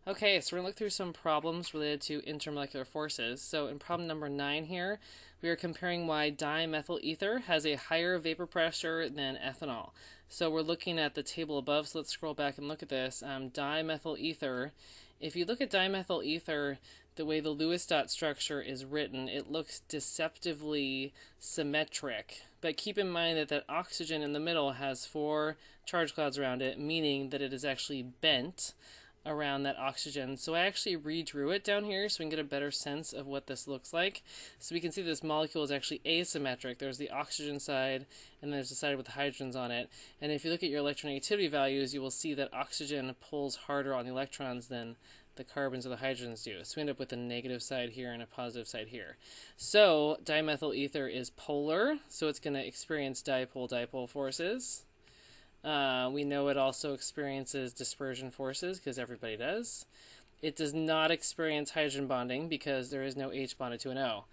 Okay, so we're going to look through some problems related to intermolecular forces. So in problem number 9 here, we are comparing why dimethyl ether has a higher vapor pressure than ethanol. So we're looking at the table above, so let's scroll back and look at this. Dimethyl ether, if you look at dimethyl ether, the way the Lewis dot structure is written, it looks deceptively symmetric. But keep in mind that that oxygen in the middle has 4 charge clouds around it, meaning that it is actually bent around that oxygen. So I actually redrew it down here so we can get a better sense of what this looks like. So we can see this molecule is actually asymmetric. There's the oxygen side and there's the side with the hydrogens on it. And if you look at your electronegativity values, you will see that oxygen pulls harder on the electrons than the carbons or the hydrogens do. So we end up with a negative side here and a positive side here. So dimethyl ether is polar, so it's going to experience dipole-dipole forces. We know it also experiences dispersion forces because everybody does. It does not experience hydrogen bonding because there is no H bonded to an O.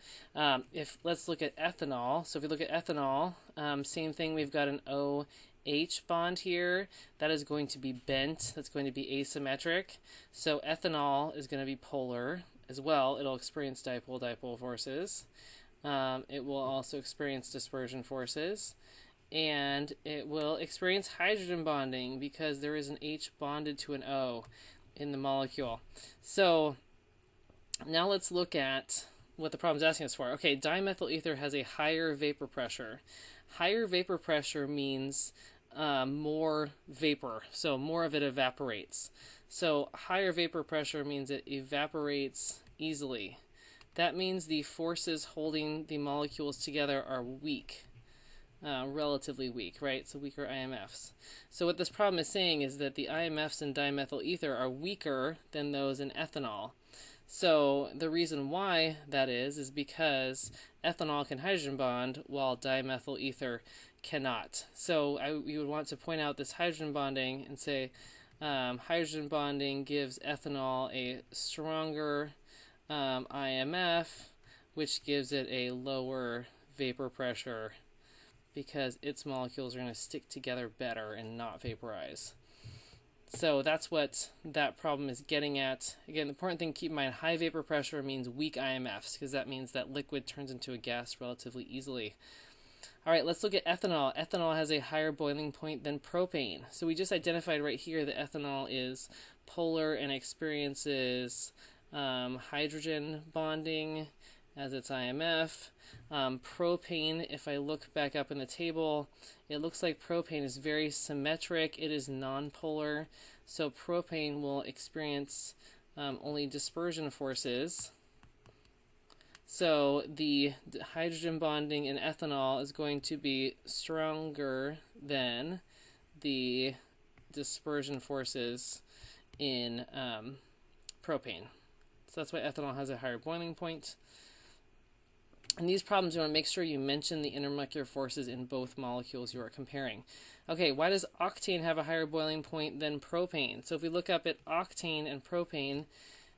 Let's look at ethanol. So if we look at ethanol, same thing. We've got an OH bond here. That is going to be bent. That's going to be asymmetric. So ethanol is going to be polar as well. It'll experience dipole-dipole forces. It will also experience dispersion forces. And it will experience hydrogen bonding because there is an H bonded to an O in the molecule. So now let's look at what the problem's asking us for. Okay, dimethyl ether has a higher vapor pressure. Higher vapor pressure means more vapor, so more of it evaporates. So higher vapor pressure means it evaporates easily. That means the forces holding the molecules together are weak. Relatively weak, right? So weaker IMFs. So what this problem is saying is that the IMFs in dimethyl ether are weaker than those in ethanol. So the reason why that is because ethanol can hydrogen bond while dimethyl ether cannot. So you would want to point out this hydrogen bonding and say hydrogen bonding gives ethanol a stronger IMF, which gives it a lower vapor pressure, because its molecules are going to stick together better and not vaporize. So that's what that problem is getting at. Again, the important thing to keep in mind, high vapor pressure means weak IMFs, because that means that liquid turns into a gas relatively easily. All right, let's look at ethanol. Ethanol has a higher boiling point than propane. So we just identified right here that ethanol is polar and experiences hydrogen bonding as its IMF. Propane, if I look back up in the table, it looks like propane is very symmetric. It is nonpolar, so propane will experience only dispersion forces. So the hydrogen bonding in ethanol is going to be stronger than the dispersion forces in propane. So that's why ethanol has a higher boiling point. In these problems, you want to make sure you mention the intermolecular forces in both molecules you are comparing. Okay, why does octane have a higher boiling point than propane? So if we look up at octane and propane,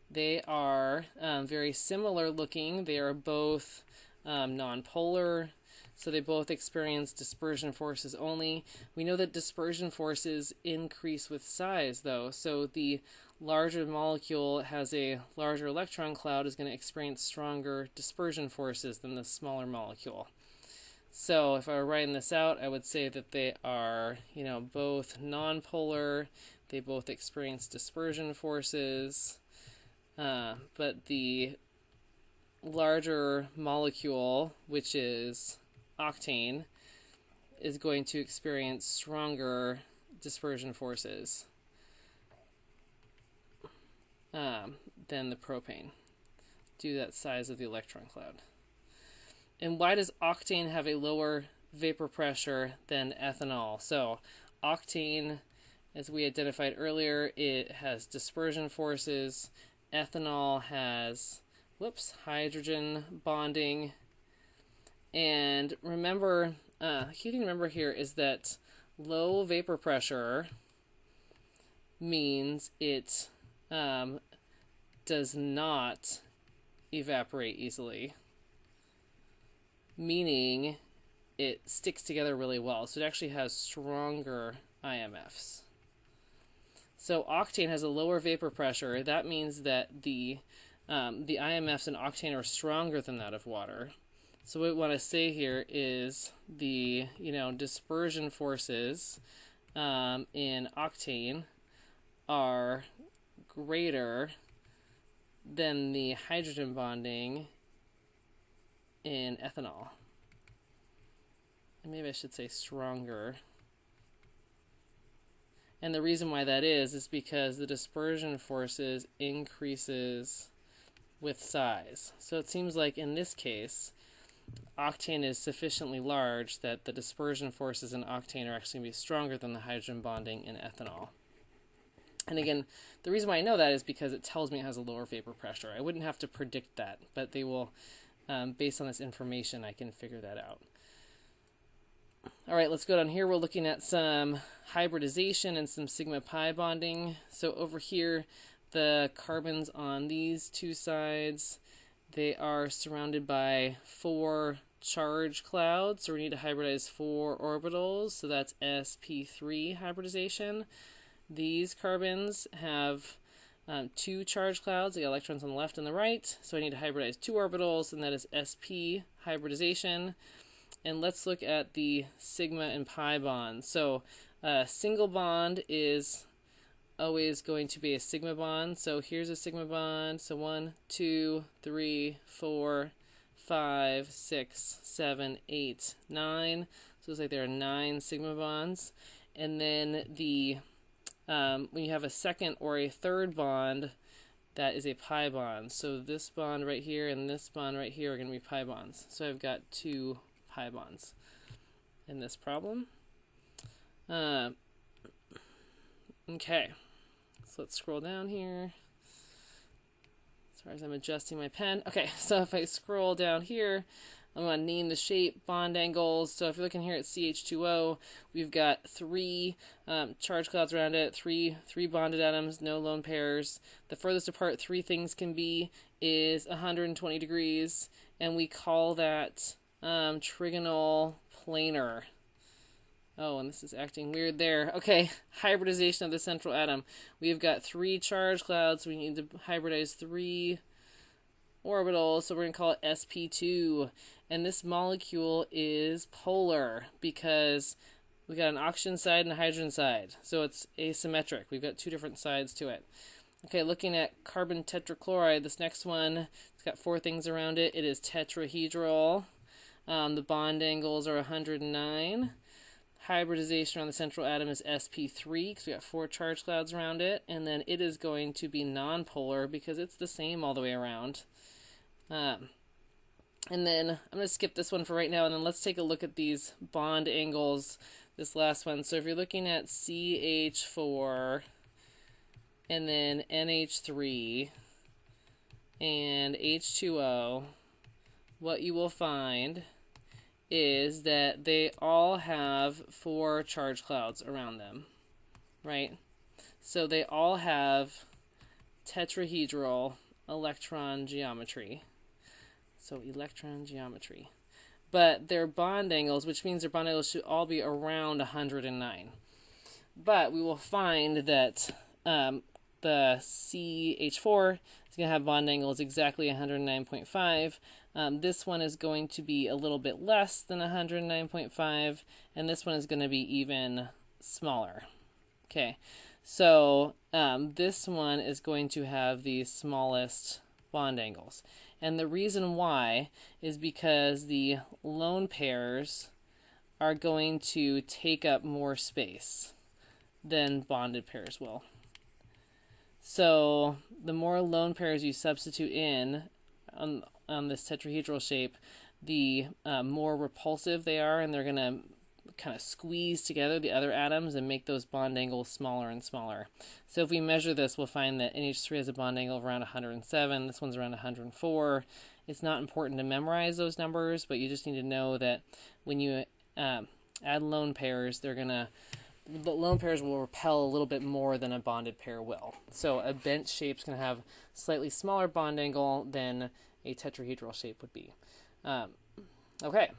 they are very similar looking. They are both nonpolar, so they both experience dispersion forces only. We know that dispersion forces increase with size, though. So the larger molecule has a larger electron cloud is going to experience stronger dispersion forces than the smaller molecule. So if I were writing this out, I would say that they are, both nonpolar. They both experience dispersion forces. But the larger molecule, which is octane, is going to experience stronger dispersion forces than the propane due to that size of the electron cloud. And why does octane have a lower vapor pressure than ethanol? So octane, as we identified earlier, it has dispersion forces. Ethanol has hydrogen bonding. And remember, key thing to remember here is that low vapor pressure means it does not evaporate easily, meaning it sticks together really well. So it actually has stronger IMFs. So octane has a lower vapor pressure. That means that the IMFs in octane are stronger than that of water. So what we want to say here is the dispersion forces in octane are greater than the hydrogen bonding in ethanol. And maybe I should say stronger. And the reason why that is because the dispersion forces increases with size. So it seems like in this case, octane is sufficiently large that the dispersion forces in octane are actually going to be stronger than the hydrogen bonding in ethanol. And again, the reason why I know that is because it tells me it has a lower vapor pressure. I wouldn't have to predict that, but they will, based on this information, I can figure that out. All right, let's go down here. We're looking at some hybridization and some sigma pi bonding. So over here, the carbons on these two sides, they are surrounded by 4 charge clouds. So we need to hybridize 4 orbitals. So that's sp3 hybridization. These carbons have 2 charge clouds. They got electrons on the left and the right. So I need to hybridize 2 orbitals, and that is sp hybridization. And let's look at the sigma and pi bonds. So a single bond is always going to be a sigma bond. So here's a sigma bond. So 1, 2, 3, 4, 5, 6, 7, 8, 9. So it's like there are 9 sigma bonds. And then the when you have a second or a third bond, that is a pi bond. So this bond right here and this bond right here are going to be pi bonds. So I've got 2 pi bonds in this problem. Okay, so let's scroll down here. Sorry, as I'm adjusting my pen. Okay, so if I scroll down here, I'm going to name the shape, bond angles. So if you're looking here at CH2O, we've got 3 charge clouds around it, three bonded atoms, no lone pairs. The furthest apart 3 things can be is 120 degrees, and we call that trigonal planar. Oh, and this is acting weird there. Okay, hybridization of the central atom. We've got 3 charge clouds. We need to hybridize 3 orbitals, so we're going to call it sp2. And this molecule is polar because we got an oxygen side and a hydrogen side. So it's asymmetric. We've got 2 different sides to it. Okay, looking at carbon tetrachloride, this next one, it's got 4 things around it. It is tetrahedral. The bond angles are 109. Hybridization around the central atom is sp3 because we got 4 charge clouds around it, and then it is going to be nonpolar because it's the same all the way around. And then I'm going to skip this one for right now, and then let's take a look at these bond angles, this last one. So if you're looking at CH4 and then NH3 and H2O, what you will find is that they all have 4 charge clouds around them, right? So they all have tetrahedral electron geometry. So electron geometry. But their bond angles, which means their bond angles should all be around 109. But we will find that the CH4 is going to have bond angles exactly 109.5. This one is going to be a little bit less than 109.5, and this one is going to be even smaller. Okay, so this one is going to have the smallest bond angles. And the reason why is because the lone pairs are going to take up more space than bonded pairs will. So the more lone pairs you substitute in on this tetrahedral shape, the more repulsive they are, and they're going to kind of squeeze together the other atoms and make those bond angles smaller and smaller. So if we measure this, we'll find that NH3 has a bond angle of around 107. This one's around 104. It's not important to memorize those numbers, but you just need to know that when you add lone pairs, the lone pairs will repel a little bit more than a bonded pair will. So a bench shape is going to have slightly smaller bond angle than a tetrahedral shape would be. Okay.